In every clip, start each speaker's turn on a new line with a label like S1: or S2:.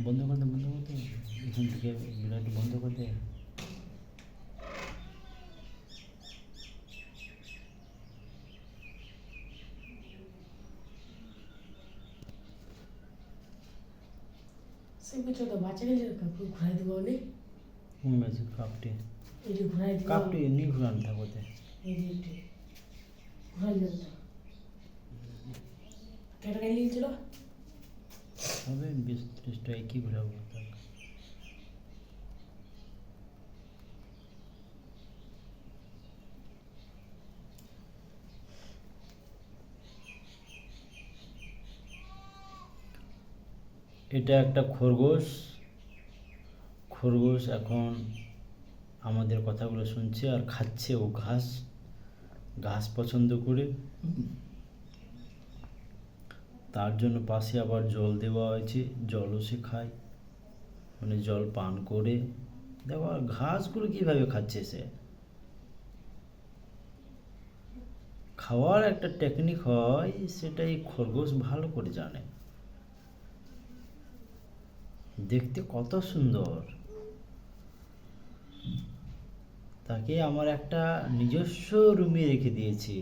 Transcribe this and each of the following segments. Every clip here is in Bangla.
S1: বন্ধ করে দে, বন্ধ করে দে, এখান থেকে বিড়ালটা বন্ধ করে দে।
S2: সে কিছু তো বাঁচা গেলে কাপড় ঘুরাই দিব অনেক
S1: মেসে কাপটি
S2: এই যে ঘুরাই দিব
S1: কাপটি এমনি ঘুরানো থাকোতে
S2: এই যে একটু ঘুরাই দেন তো কেটে গেলে ছিল
S1: হবে 20-30টা একই ঘুরাবো। এটা একটা খরগোশ। খরগোশ এখন আমাদের কথাগুলো শুনছে আর খাচ্ছে। ও ঘাস ঘাস পছন্দ করে, তার জন্য পাশে আবার জল দেওয়া হয়েছে, জলও সে খায়, মানে জল পান করে। দেখো আর ঘাসগুলো কীভাবে খাচ্ছে সে। খাওয়ার একটা টেকনিক হয়, সেটা এই খরগোশ ভালো করে জানে। দেখতে কত সুন্দর। তাকে আমার একটা নিজস্ব রুমে রেখে দিয়েছি।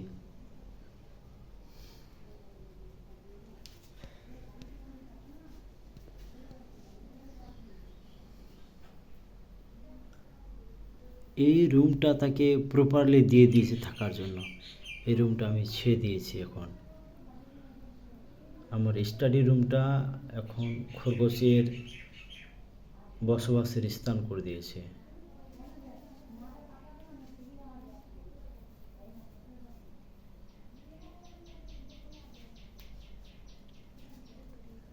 S1: এই রুমটা তাকে প্রপারলি দিয়ে দিয়েছে থাকার জন্য। এই রুমটা আমি ছেড়ে দিয়েছি এখন। আমার স্টাডি রুমটা এখন খরগোশের বসবাসের স্থান করে দিয়েছে।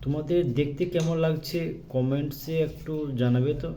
S1: তোমাদের দেখতে কেমন লাগছে কমেন্টসে একটু জানাবে তো।